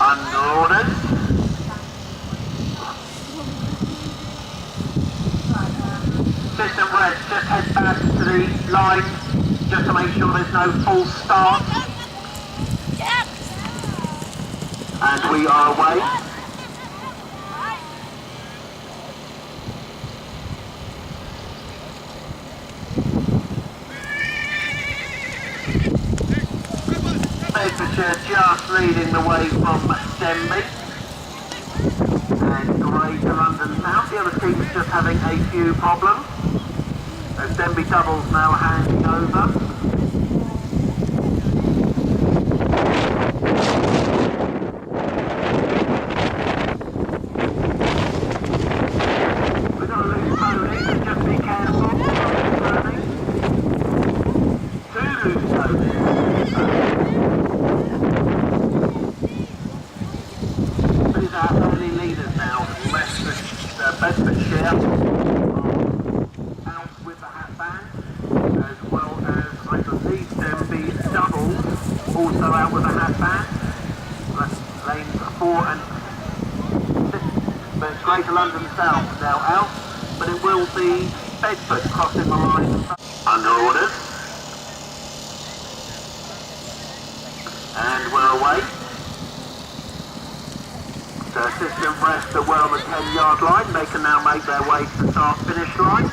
Under orders. System rest, just head back to the line, just to make sure there's no false start. And we are away. Bedfordshire just leading the way from Denby. And Greater London South. The other team's just having a few problems. As Denby doubles now handing over. We're going to lose Tony, so just be careful. Two loose Tony. These are early leaders now. Bedfordshire out with the hat band, as well as I believe Denby doubles also out with the hat band. That's lanes 4 and 6, but it's Greater London South now out, but it will be Bedford crossing the line under orders. And we're away. So assistant rest are well on the 10-yard line. They can now make their way to the start-finish line.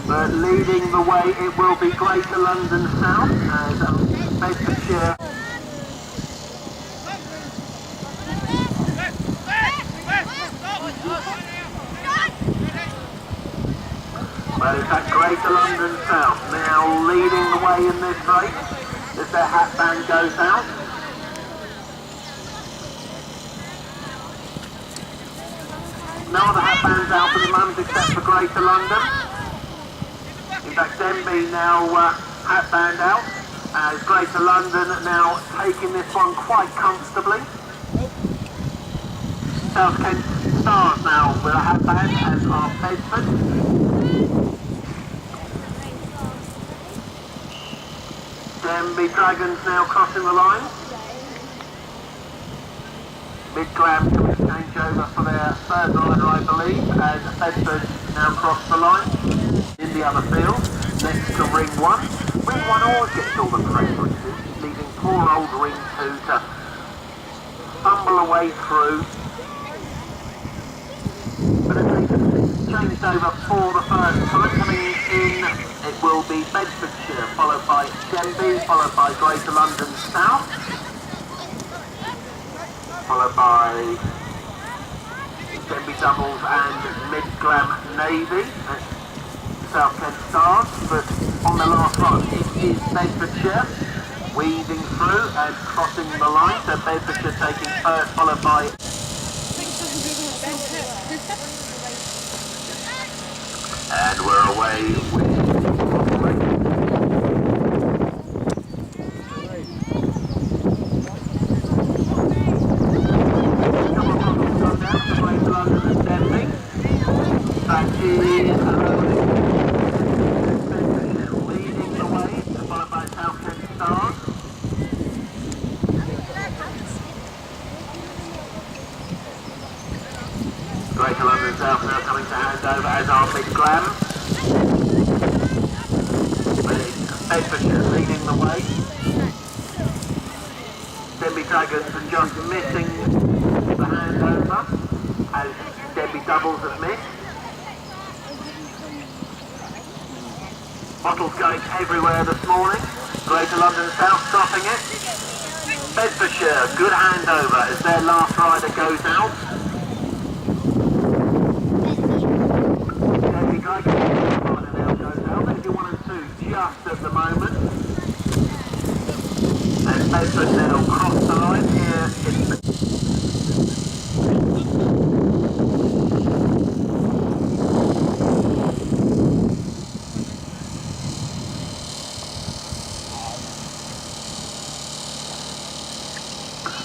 But leading the way, it will be Greater London South as Bedfordshire. But it's at Greater London South now leading the way in this race as their hat band goes out. No other hat bands out for the moment except for Greater London. In fact, Denby now hat band out, as Greater London now taking this one quite comfortably. South Kent Stars now with a hat band, as are Bedford. Denby Dragons now crossing the line. Mid-Glam to change over for their third rider, I believe, as Bedford now cross the line in the other field, next to Ring 1. Ring 1 always gets all the preferences, leaving poor old Ring 2 to fumble away through. But as they changed over for the first time, coming in, it will be Bedfordshire, followed by Denby, followed by Greater London South. Followed by Denby Doubles and Mid-Glam Navy and South Kent Stars, but on the last run it is Bedfordshire weaving through and crossing the line, so Bedfordshire taking first, followed by and we're away with leading the way, followed by South Kent Stars. Greater London South now coming to hand over as our Mid-Glam. Bedfordshire leading the way. Denby Dragons are just missing the handover as Denby Doubles have missed. Bottles going everywhere this morning. Greater London South stopping it. Bedfordshire, good handover as their last rider goes out. Denby Dragons rider now goes out. Maybe 1 and 2 just at the moment. And Bedford now cross the line here in the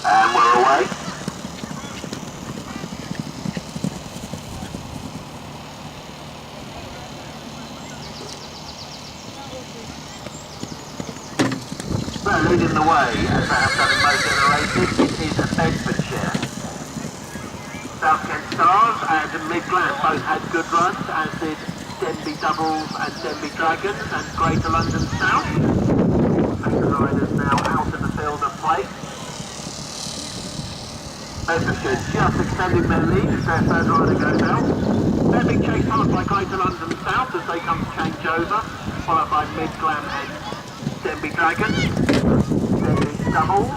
and we're away. Well, leading leading the way, as they have done in most other races. It is Bedfordshire. South Kent Stars and Midland both had good runs, as did Denby Doubles and Denby Dragons and Greater London South. Second riders now out of the field of play. Bedfordshire just extending their lead as their third rider goes out. They're being chased hard by Greater London South as they come to change over, followed by Midland and Denby Dragons. Denby Doubles.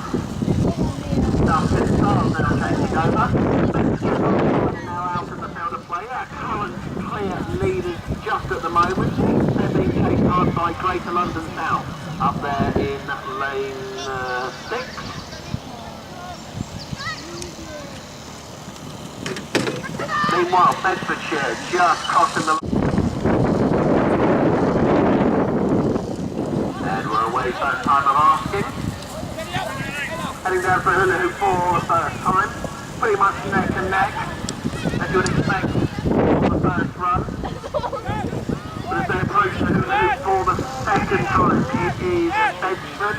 South Kent Stars now changing over. Bedfordshire now out of the field of play. Our current clear leaders just at the moment. They're being chased hard by Greater London South up there in lane 6. Meanwhile, Bedfordshire just crossing the... And we're away first time of asking. Heading down for Hula Hoop for the first time. Pretty much neck and neck, as you would expect on the first run. But as they approach the Hula Hoop for the second time, it is Bedford,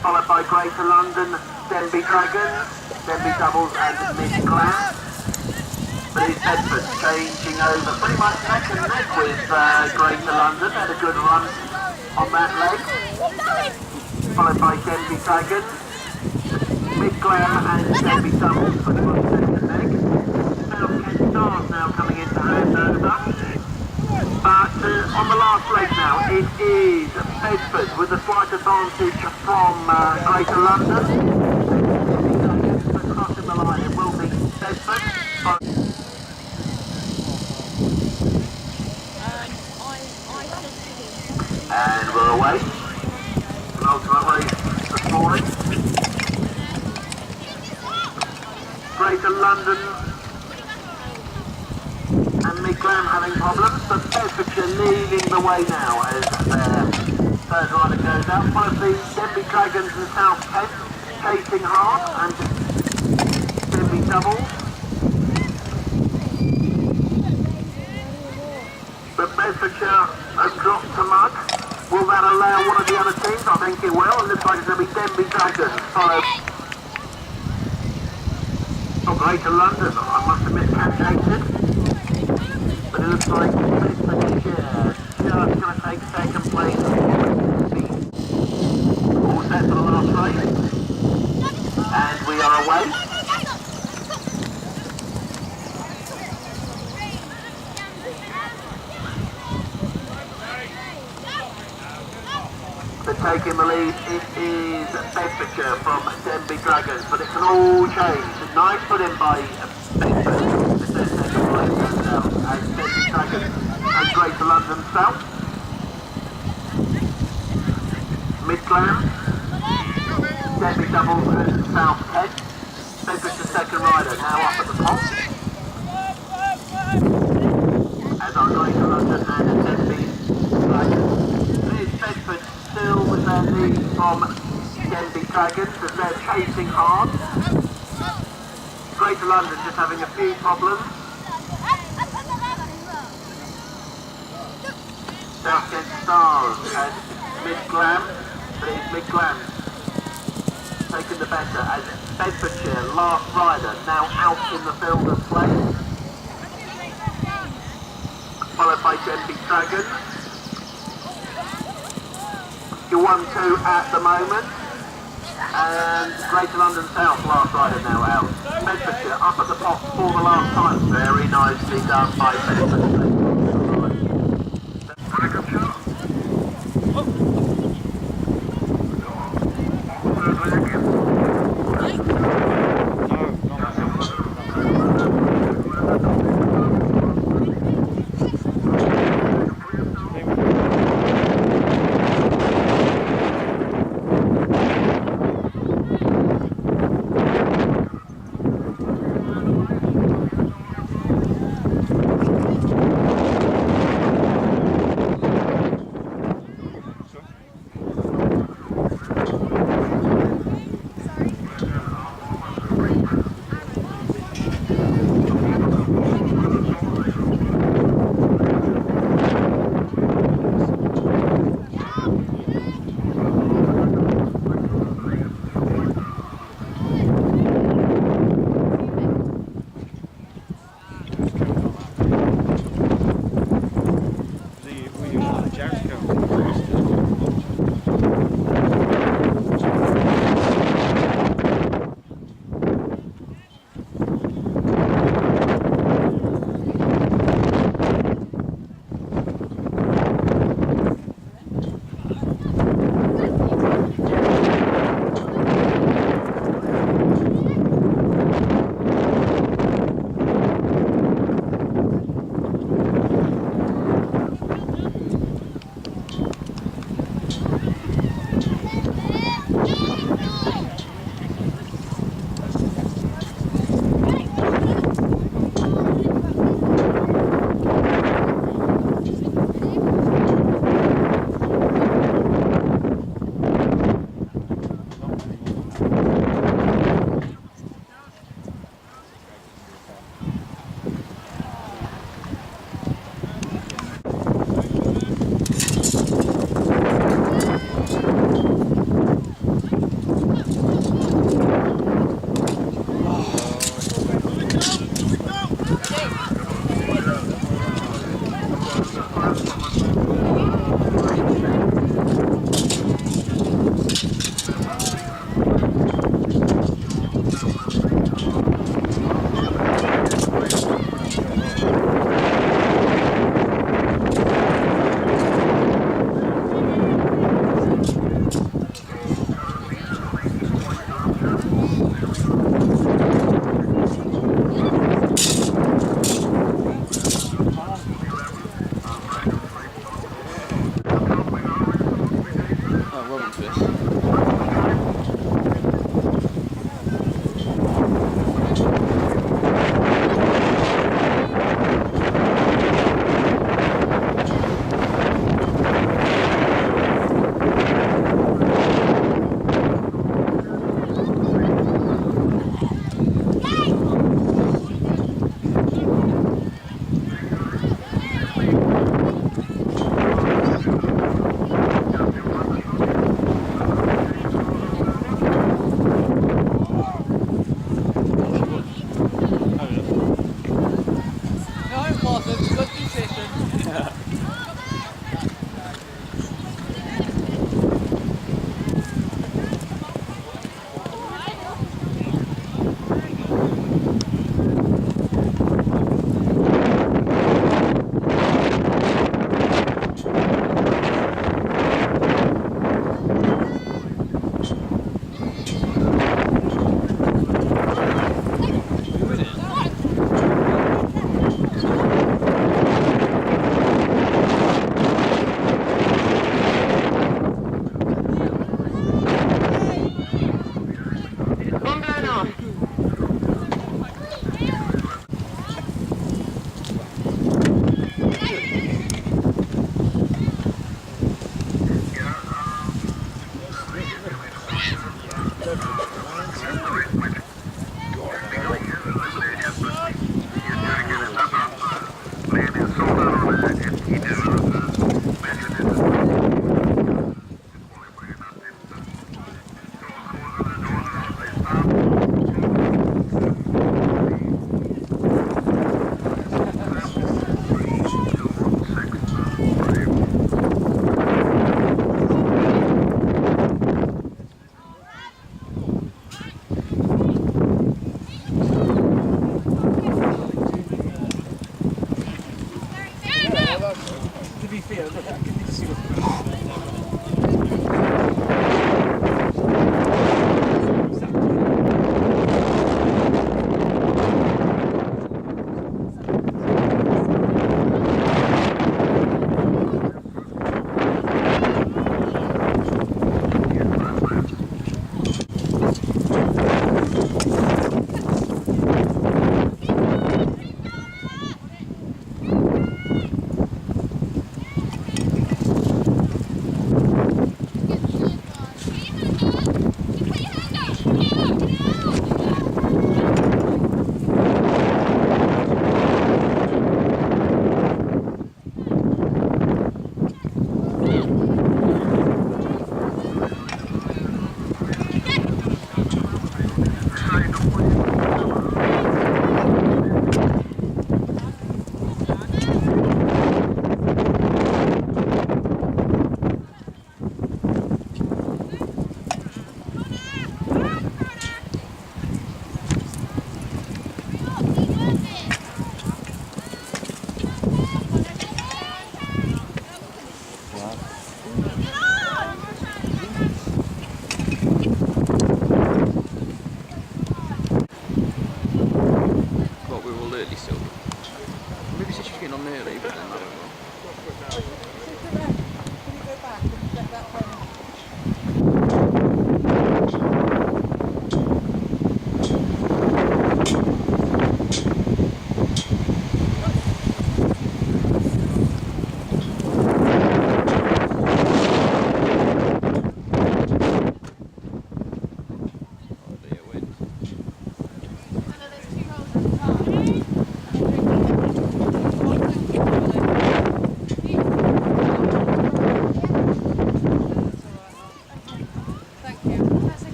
followed by Greater London, Denby Dragons, Denby Doubles and Midland. But it's Bedford changing over pretty much neck and neck with Greater London. Had a good run on that leg. Followed by Denby Dragons, Midland and Denby Doubles pretty much neck and neck. South Kent Stars now coming into hand over. But on the last leg now, it is Bedford with a slight advantage from Greater London. But crossing the line, it will be Bedford. And we're away. Penultimate race this morning. Greater London and Midland having problems, but Bedfordshire leading the way now as their third rider goes out. One of the Denby Dragons and South Kent chasing hard, and Denby Doubles. But Bedfordshire have dropped to mud. Will that allow one of the other teams? I think it will. It looks like it's going to be Denby Dragons followed. Oh, Greater London. I must have miscalculated. But it looks like Bedfordshire just going to take second place. All set for the last race. And we are away. Taking the lead, it is Bedfordshire from Denby Dragons, but it can all change. Nice put in by Bedford. It's their second right goes out as Denby Dragons and Greater London South. Midland, Denby Doubles and South Kent. Bedfordshire's second rider now up at the top. As are Greater London and Denby Dragons. There's Bedford still with their lead from Denby Dragons as they're chasing hard. Greater London just having a few problems. South Kent Stars and Midland, but it's Midland taking the better as Bedfordshire, last rider, now out in the field of play. Followed by Denby Dragons. 1-2 at the moment, and Greater London South last rider now out. Bedfordshire up at the top for the last time. Very nicely done by Bedfordshire.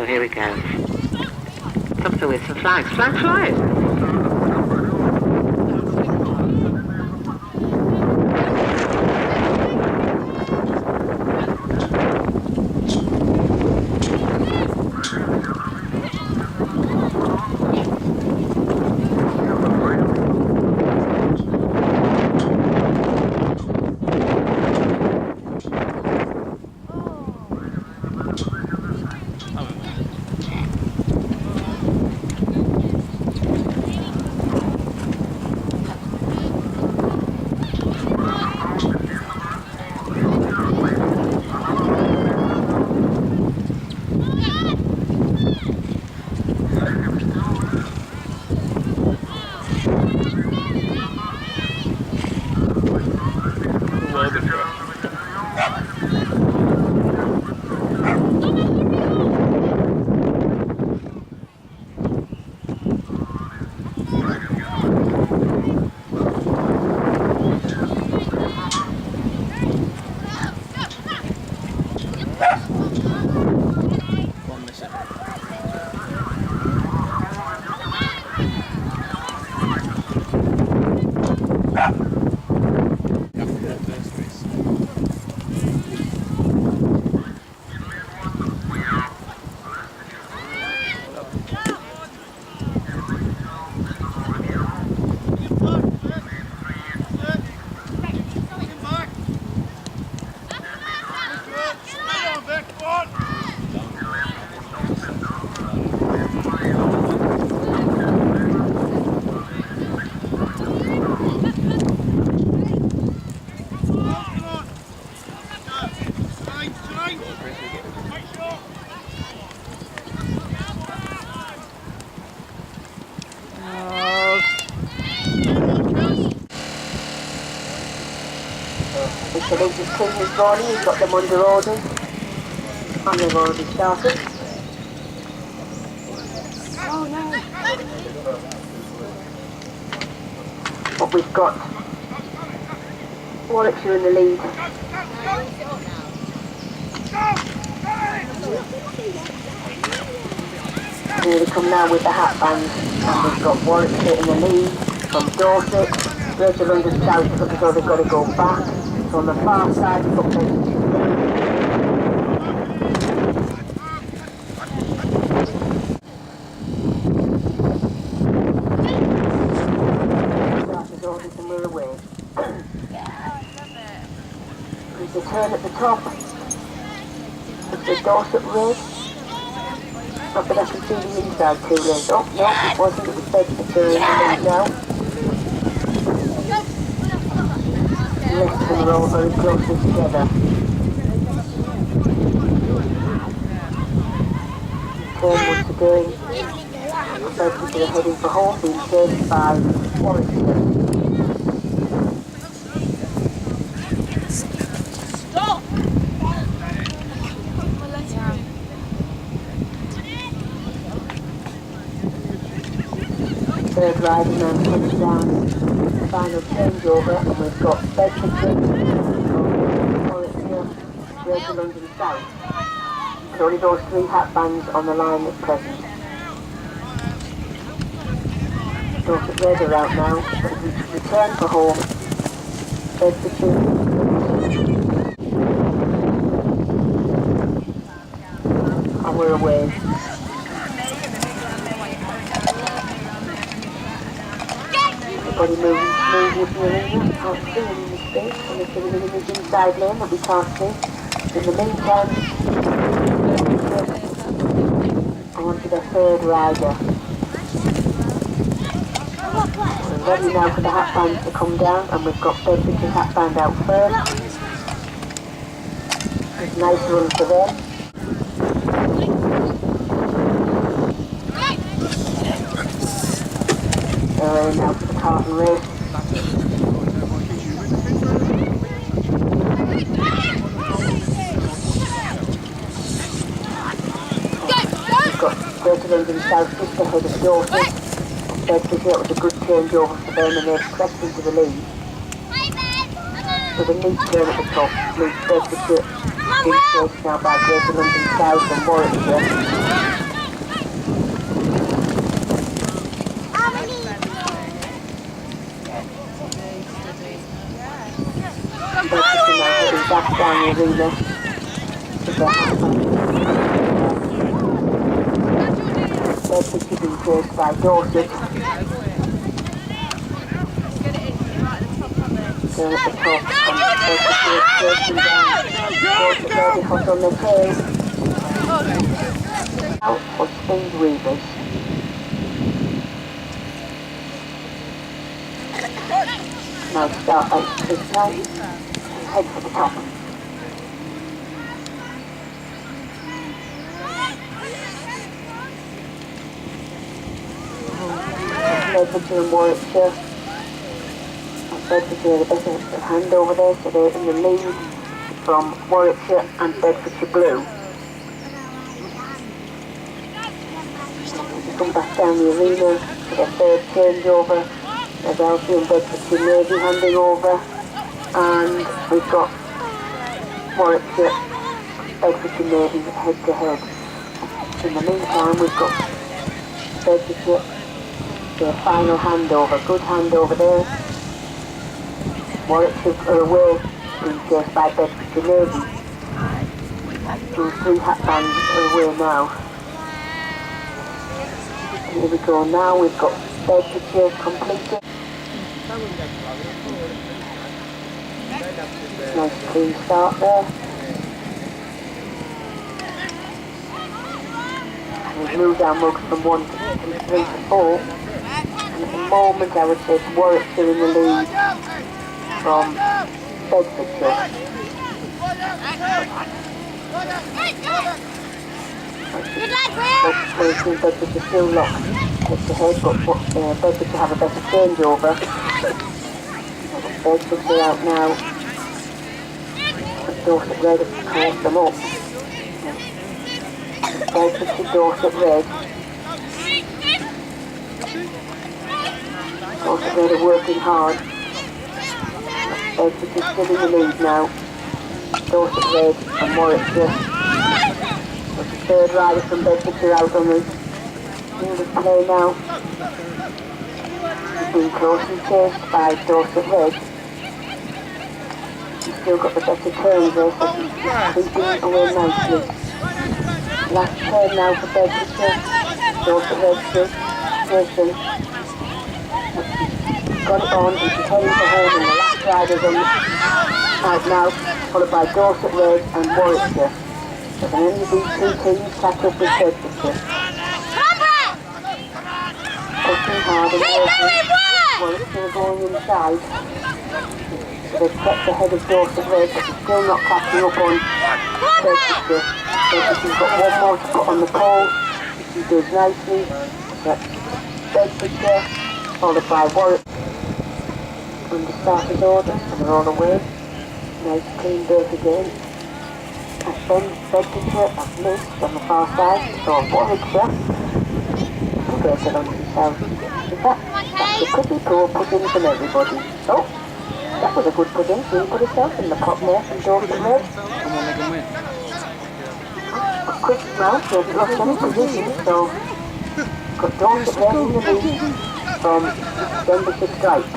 So here we go. Something with some flags. Flag flying! Mr. Leeds' team this morning, he's got them under order and they've already started. Oh no! But we've got Warwickshire in the lead. Here they come now with the hat bands, and we've got Warwickshire in the lead from Dorset. Greater London South looks as though they've got to go back. So on the far side, we've got Bedfordshire. Starters orders and we're away. There's a turn at the top of the Dorset Road. Not that I can see the inside too late. Oh, no, it wasn't. It was Bedfordshire in the lead now. Left and roll very closely together. Turn once again. Bedfordshire heading for home, being chased by Warwickshire. Stop! Third rider now comes down. Final changeover, and we've got Bedfordshire, Warwickshire, Greater London South. So only those three hat bands on the line at present. Dorset Red are out now, but we return for home. Bedfordshire. And we're away. Everybody moving smoothly up the arena, can't see any mistakes, and there's been an image inside lane that we can't see. In the meantime, on to the third rider. We're ready now for the hat bands to come down, and we've got Bedfordshire hat band out first. It's a nice run for them. Now for the carton race. We've got Greater London South just ahead of Dorset. Bedfordshire, it was a good changeover for them and they've pressed into the lead. So the neat turn at the top leads Bedfordshire being chased now by Greater London South and Warwickshire. down the arena. Bedfordshire being chased by Dorset. They're at the top, and Bedfordshire chasing down. Dorset ready hot on their tail. Out for Speed Weavers. Now start out this time and head for the top. Bedfordshire and Warwickshire. Bedfordshire the better hand over there, so they're in the lead from Warwickshire and Bedfordshire Blue. Come back down the arena for their third changeover. There's Elsie and Bedfordshire Navy handing over, and we've got Warwickshire, Bedfordshire Navy head to head. In the meantime, we've got Bedfordshire, their final handover, good handover there. Warwickshire are away, being chased by Bedfordshire Navy. Those three hat bands are away now. Here we go now, we've got Bedfordshire completed. Nice clean start there. And we've moved our mugs from 1 to 3 to 4. And at the moment I would say it's Warwickshire in the lead from Bedfordshire. Bedfordshire still locked head to head, but Bedfordshire have a better changeover. Bedfordshire out now. Dorset Red has caught them up. Bedfordshire, Dorset Red. Dorset Red are working hard. Bedfordshire still in the lead now. Dorset Red and Warwickshire. There's the third rider from Bedfordshire out on the play now. He's been closely chased by Dorset Red. He's still got the better turns there, so he's creeping away nicely. Last turn now for Bedfordshire. Dorset Red still chasing. Got it on, and she's heading for home, and the last rider's on out now, followed by Dorset Red and Warwickshire. So can any of these two teams catch up with Bedfordshire? Pushing hard and Warwickshire are going inside. They've kept ahead of Dorset Red, but they're still not catching up on Bedfordshire. Bedfordshire's got one more to put on the pole, which he does nicely. But Bedfordshire, followed by Warwick, under starter's order, and they're all away. Nice clean break again. And then Bedfordshire have missed on the far side, so Warwickshire break it on himself. In fact, that's a pretty poor pudding from everybody. Oh, that was a good pudding, so he put himself in the pot there from Dorset Red. Come on, they can win. A quick round, he hasn't lost any position, so got Dorset Red in the lead from Denbighshire Strike.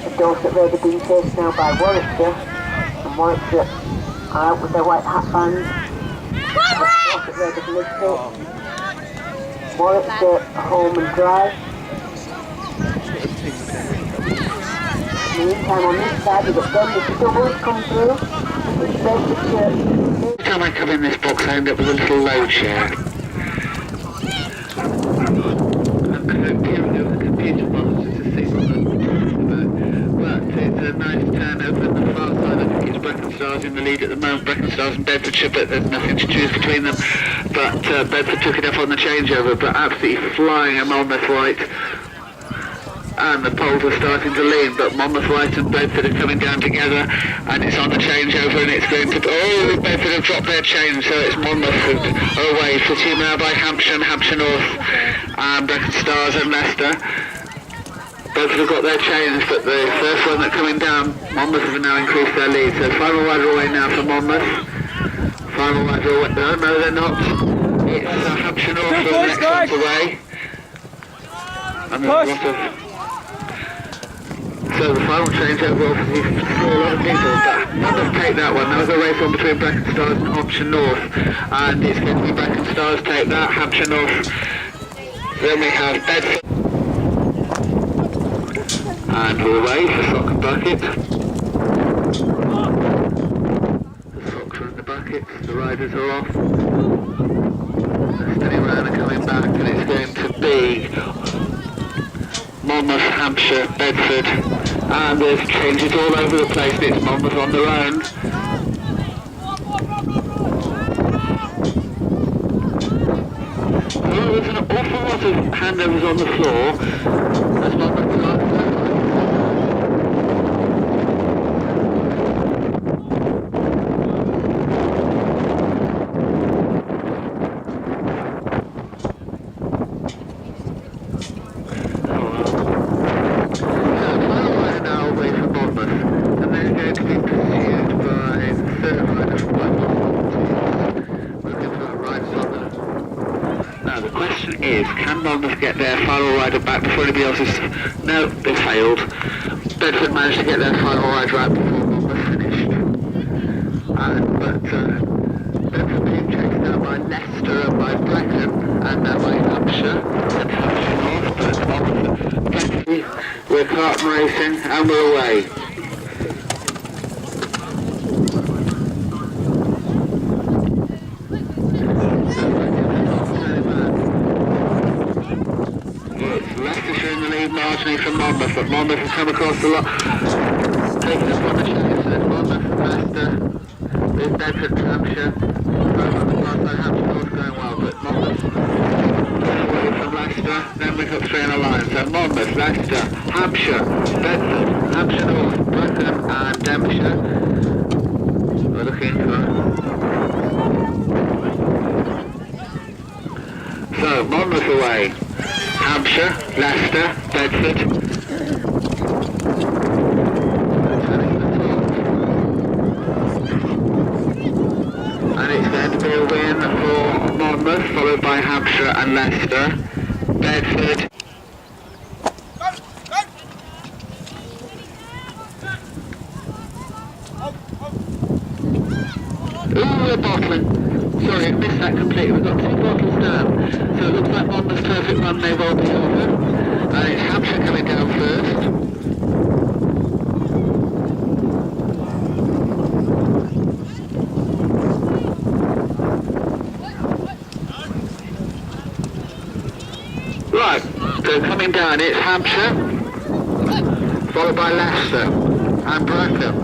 The Dorset Red are being chased now by Warwickshire, and Warwickshire are out with their white hat bands. Dorset Red have missed it. Warwickshire home and dry. In the meantime, on this side, we've got Denbighshire doubles come through. Every time I come in this box, I end up with a little load share. I'm peering over the computer monitor to see what I'm talking about. But it's a nice turn over on the far side. I think it's Brackenstars in the lead at the moment. Brackenstars and Bedfordshire, but there's nothing to choose between them. But Bedford took it up on the changeover, but absolutely flying a Monmouth White. And the poles are starting to lean, but Monmouth White and Bedford are coming down together, and it's on the changeover, and it's going to... Oh, Bedford have dropped their change, so it's Monmouth who are away. For team now by Hampshire and Hampshire North, and Brackenstars and Leicester. Bedford have got their change, but the first one that's coming down, Monmouth have now increased their lead. So final rider away now for Monmouth. Final rider away... No, they're not. It's Hampshire North who are the next ones away. And there's a lot of... So So the final changeover obviously for a lot of people, but Monmouth take that one. There was a race on between Brackenstars and Hampshire North, and it's going to be Brackenstars take that, Hampshire North. Then we have Bedford. And we'll away for sock and bucket. The socks are in the buckets, the riders are off. They're spinning around and coming back, and it's going to be Monmouth, Hampshire, Bedford, and there's changes all over the place. It's Monmouth on their own. Oh, there's an awful lot of handovers on the floor. That's Monmouth. Monmouth get their final rider back before anybody else is... No, they failed. Bedford managed to get their final rider out before Monmouth finished. But Bedford being chased down by Leicester and by Brecon, and now by Hampshire and Hampshire North, but Monmouth, we're kart racing and we're away. Marginally from Monmouth, but Monmouth has come across a lot, taking up on the chase. There's Monmouth, Leicester, with Bedford, Hampshire, both on the far side. Hampshire North going well, but Monmouth away from Leicester. Then we've got three in a line. So Monmouth, Leicester, Hampshire, Bedford, Hampshire North, Brecon, and Denbighshire. We're looking for. So Monmouth away. Hampshire, Leicester, Bedford. And it's going to be a win for Monmouth, followed by Hampshire and Leicester. Bedford. Ooh, we're bottling. Sorry, I missed that completely. We've got two bottles down. So it looks like Monmouth's perfect run may well be over. And it's Hampshire coming down first. Right, so coming down it's Hampshire, followed by Leicester and Brecon.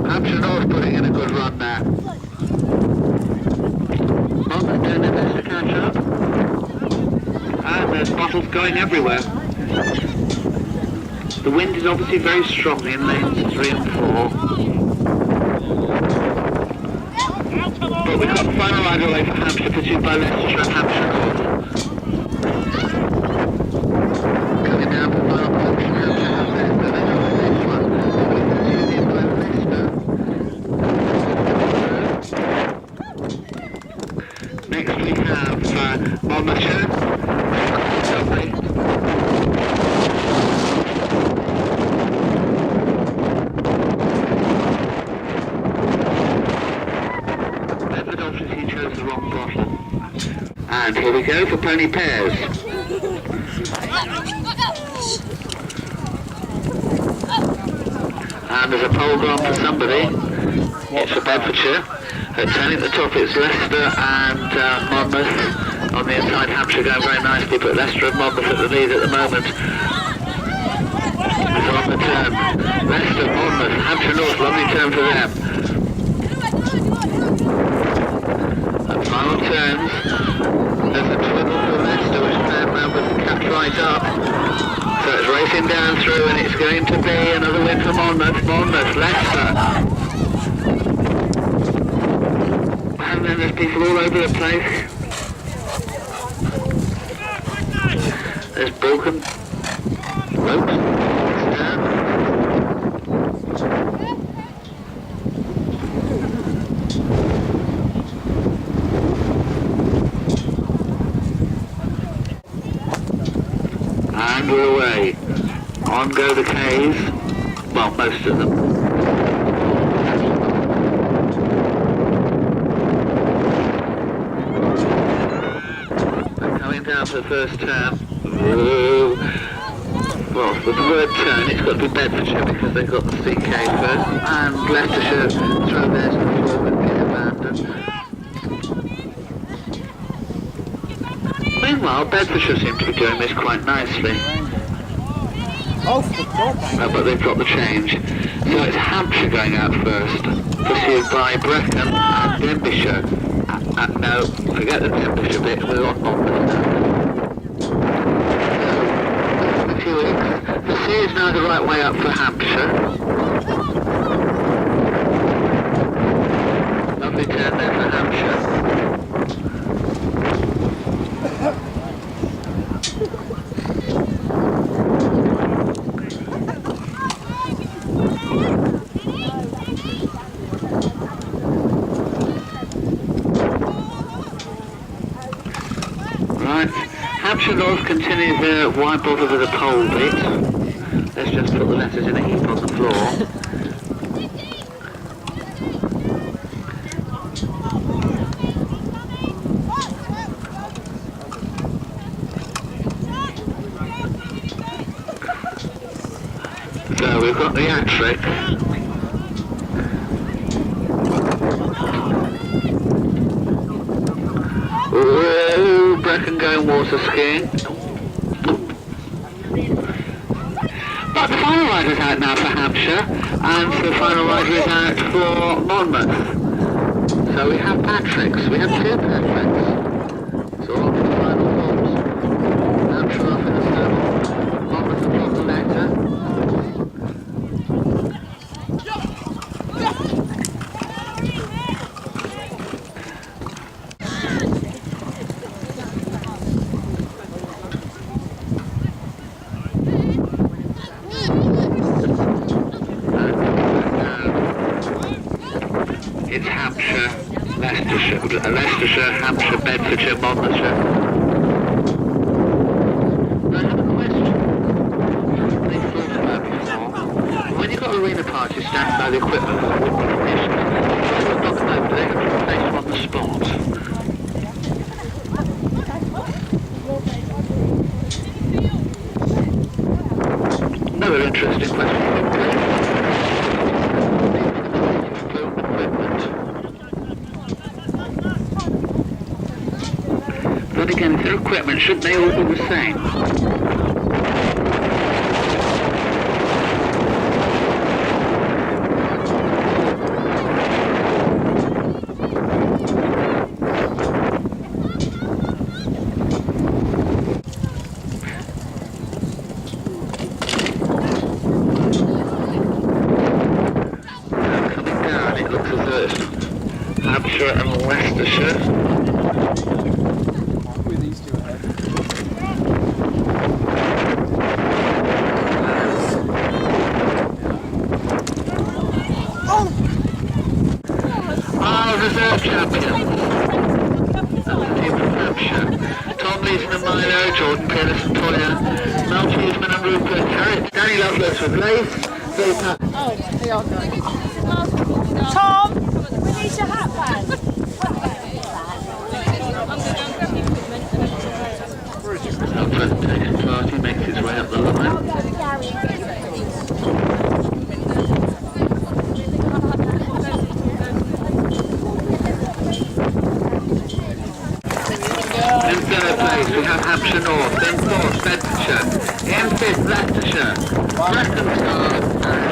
Hampshire North putting in a good run there. Monmouth doing their best to catch up. And there's bottles going everywhere. The wind is obviously very strong in lanes 3 and 4. But we've got the final rider away for Hampshire, pursued by Leicestershire and Hampshire North. Coming down for final position, Hampshire and Leicester. They know the next one. Pursued in by Leicester. Next we have Monmouthshire. Bedford obviously chose the wrong bottle. And here we go for pony pairs. And there's a pole gone for somebody. It's for Bedfordshire. Turning at the top it's Leicester and Monmouth. On the inside Hampshire going very nicely, but Leicester and Monmouth at the lead at the moment. It's on the turn. Leicester, Monmouth, Hampshire North, lovely turn for them. And final turns. There's a twiddle for Leicester, which turned round with the catch right up. So it's racing down through, and it's going to be another win for Monmouth. Monmouth, Leicester. And then there's people all over the place. There's broken ropes. And we're away. On go the K's. Well, most of them. They're coming down for the first turn. Whoa. Well, for the third turn, it's got to be Bedfordshire because they've got the CK first, and Leicestershire throw theirs before with the abandon. Meanwhile, Bedfordshire seem to be doing this quite nicely. But they've got the change. So it's Hampshire going out first, pursued by Brecon and Denbighshire. No, forget the Denbighshire bit, we're on Monmouth now. So, a few weeks. The C is now the right way up for Hampshire. Lovely turn there for Hampshire. Hampshire North continue their why bother with a pole bit. Let's just put the letters in a heap on the floor. So we've got the hat-trick. Brecon going water skiing. But the final rider is out now for Hampshire, and the final rider is out for Monmouth. So we have Patricks, we have two Patricks. So on to the final forms. Hampshire off in the circle, Monmouth across the letter. It's Hampshire, Leicestershire, Hampshire, Bedfordshire, Monmouthshire. I have a question. They've thought about before. When you've got arena parties standing by the equipment for wooden conditions, they will knock them over, they have to replace them on the spot. Another interesting question. But again, if they're equipment, shouldn't they all be the same? Coming down, it looks as though it's Hampshire and Leicestershire. Reserve champions. That's the team from Hampshire. Tom Leeson and Milo, Jordan Pearless and Toya, Mel Cheeseman and Rupert Carrot, Danny Lovelace with Lace, Billy Pat. Oh, they are going. Tom, we need your hat band. Our presentation party makes its way up the line. In third place we have Hampshire North, in fourth Bedfordshire, in fifth Leicestershire, Brecon Stars and